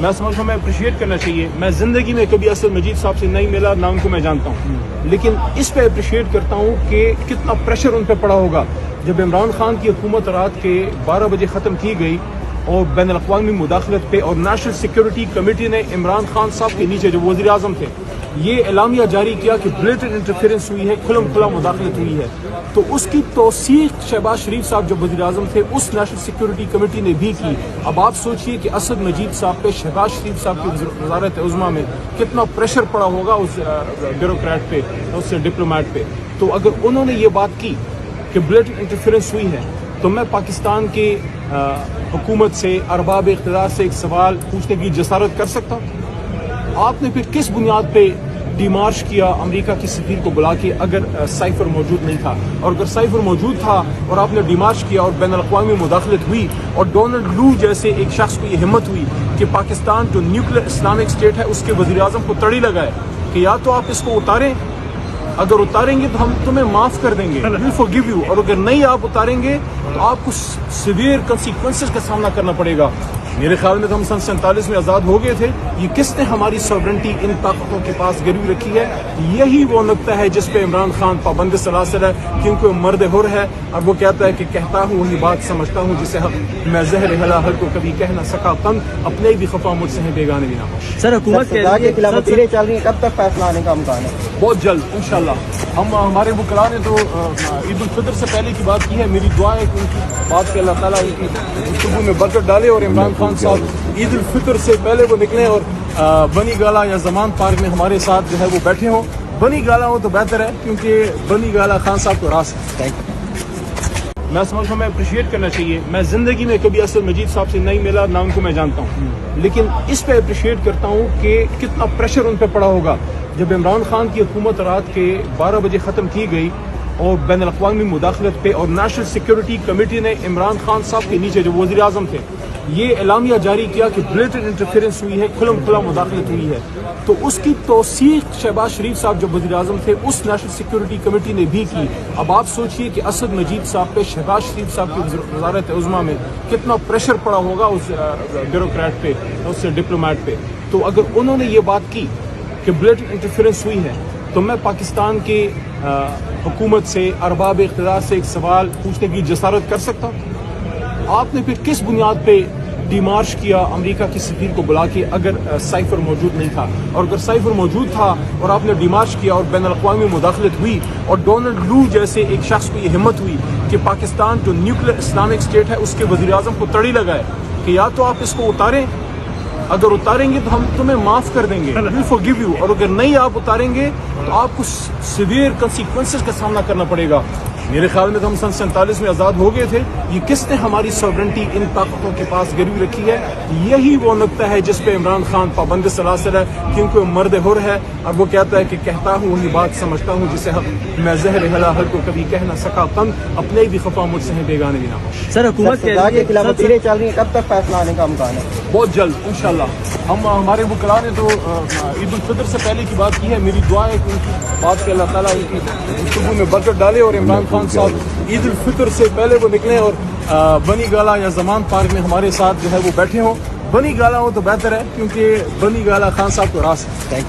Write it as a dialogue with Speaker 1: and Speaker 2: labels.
Speaker 1: میں سمجھتا ہوں میں اپریشیٹ کرنا چاہیے. میں زندگی میں کبھی اسد مجید صاحب سے نہیں ملا، نہ ان کو میں جانتا ہوں، لیکن اس پہ اپریشیٹ کرتا ہوں کہ کتنا پریشر ان پہ پڑا ہوگا جب عمران خان کی حکومت رات کے 12 بجے ختم کی گئی اور بین الاقوامی مداخلت پہ اور نیشنل سیکیورٹی کمیٹی نے عمران خان صاحب کے نیچے جو وزیر اعظم تھے یہ اعلامیہ جاری کیا کہ بلیٹنٹ انٹرفیئرنس ہوئی ہے، کھلم کھلا مداخلت ہوئی ہے. تو اس کی توثیق شہباز شریف صاحب جو وزیر اعظم تھے اس نیشنل سیکیورٹی کمیٹی نے بھی کی. اب آپ سوچئے کہ اسد مجید صاحب پہ شہباز شریف صاحب کی وزارت عظمیٰ میں کتنا پریشر پڑا ہوگا اس بیوروکریٹ پہ، اس ڈپلومیٹ پہ. تو اگر انہوں نے یہ بات کی کہ بلیٹنٹ انٹرفیئرنس ہوئی ہے تو میں پاکستان کی حکومت سے، ارباب اقتدار سے ایک سوال پوچھنے کی جسارت کر سکتا ہوں. آپ نے پھر کس بنیاد پہ ڈیمارش کیا امریکہ کی سفیر کو بلا کے اگر سائفر موجود نہیں تھا؟ اور اگر سائفر موجود تھا اور آپ نے ڈیمارش کیا اور بین الاقوامی مداخلت ہوئی اور ڈونلڈ لو جیسے ایک شخص کو یہ ہمت ہوئی کہ پاکستان جو نیوکلیر اسلامک اسٹیٹ ہے اس کے وزیر اعظم کو تڑی لگائے کہ یا تو آپ اس کو اتاریں، اگر اتاریں گے تو ہم تمہیں معاف کر دیں گے، وی فارگیو یو، اور اگر نہیں آپ اتاریں گے تو آپ کو سیویئر کنسیکوینسز کا سامنا کرنا پڑے گا. میرے خیال میں تو ہم سن 47 میں آزاد ہو گئے تھے. یہ کس نے ہماری سوورنٹی ان طاقتوں کے پاس گروی رکھی ہے؟ یہی وہ نقطہ ہے جس پہ عمران خان پابند سلاسل ہے، کیونکہ وہ مرد حر ہے اور وہ کہتا ہے کہ کہتا ہوں وہی بات سمجھتا ہوں جسے میں زہر ہلاہل کو کبھی کہہ نہ سکا تنگ، اپنے بھی خفا مجھ سے ہیں بیگانے بھی نہ ہوش.
Speaker 2: سر حکومت
Speaker 3: کے خلاف چل رہی ہے، کب تک فیصلہ آنے کا امکان ہے؟
Speaker 1: بہت جلد انشاءاللہ. ہمارے وکلاء نے تو عید الفطر سے پہلے کی بات کی ہے. میری دعا ہے کہ ان کی بات پہ اللہ تعالیٰ ان کی گفتگو میں برکت ڈالے اور عمران خان صاحب عید الفطر سے پہلے وہ نکلیں اور بنی گالا یا زمان پارک میں ہمارے ساتھ جو ہے وہ بیٹھے ہوں. بنی گالا ہو تو بہتر ہے کیونکہ بنی گالا خان صاحب کو راس ہے. میں سمجھتا ہوں میں اپریشیٹ کرنا چاہیے. میں زندگی میں کبھی اسد مجید صاحب سے نہیں ملا، نہ ان کو میں جانتا ہوں، لیکن اس پہ اپریشیٹ کرتا ہوں کہ کتنا پریشر ان پہ پڑا ہوگا جب عمران خان کی حکومت رات کے 12 بجے ختم کی گئی اور بین الاقوامی مداخلت پہ اور نیشنل سیکیورٹی کمیٹی نے عمران خان صاحب کے نیچے جو وزیر اعظم تھے یہ اعلامیہ جاری کیا کہ بلیٹنٹ انٹرفیئرنس ہوئی ہے، کھلم کھلا مداخلت ہوئی ہے. تو اس کی توثیق شہباز شریف صاحب جو وزیر اعظم تھے اس نیشنل سیکیورٹی کمیٹی نے بھی کی. اب آپ سوچئے کہ اسد مجید صاحب پہ شہباز شریف صاحب کی وزارت عظمیٰ میں کتنا پریشر پڑا ہوگا اس بیوروکریٹ پہ، اس ڈپلومیٹ پہ. تو اگر انہوں نے یہ بات کی کہ بلیٹنٹ انٹرفیئرنس ہوئی ہے تو میں پاکستان کی حکومت سے، ارباب اقتدار سے ایک سوال پوچھنے کی جسارت کر سکتا ہوں. آپ نے پھر کس بنیاد پہ ڈیمارش کیا امریکہ کی سفیر کو بلا کے اگر سائفر موجود نہیں تھا؟ اور اگر سائفر موجود تھا اور آپ نے ڈیمارش کیا اور بین الاقوامی مداخلت ہوئی اور ڈونلڈ لو جیسے ایک شخص کو یہ ہمت ہوئی کہ پاکستان جو نیوکلیر اسلامک اسٹیٹ ہے اس کے وزیر اعظم کو تڑی لگائے کہ یا تو آپ اس کو اتاریں، اگر اتاریں گے تو ہم تمہیں معاف کر دیں گے، وی فارگیو یو، اور اگر نہیں آپ اتاریں گے تو آپ کو سیویئر کنسیکوینسز کا سامنا کرنا پڑے گا. میرے خیال میں تو ہم سن 47 میں آزاد ہو گئے تھے. یہ کس نے ہماری سوورنٹی ان طاقتوں کے پاس گروی رکھی ہے؟ یہی وہ نقطہ ہے جس پہ عمران خان پابند سلاسل ہے، کیونکہ وہ مرد حر ہے اور وہ کہتا ہے کہ کہتا ہوں وہی بات سمجھتا ہوں جسے میں زہر ہلاہل کو کبھی کہہ نہ سکا تنگ، اپنے بھی خفا مجھ سے ہیں بیگانے بھی نہ ہوش.
Speaker 2: سر حکومت
Speaker 3: کے خلاف چل رہی ہے، کب تک فیصلہ آنے کا امکان ہے؟
Speaker 1: بہت جلد انشاءاللہ. ہمارے وکلاء نے تو عید الفطر سے پہلے کی بات کی ہے. میری دعا ہے کہ ان کی بات پہ اللہ تعالیٰ ان کی گفتگو میں برکت ڈالے اور عمران خان صاحب عید الفطر سے پہلے وہ نکلیں اور بنی گالا یا زمان پارک میں ہمارے ساتھ جو ہے وہ بیٹھے ہوں. بنی گالا ہو تو بہتر ہے کیونکہ بنی گالا خان صاحب کو راس ہے.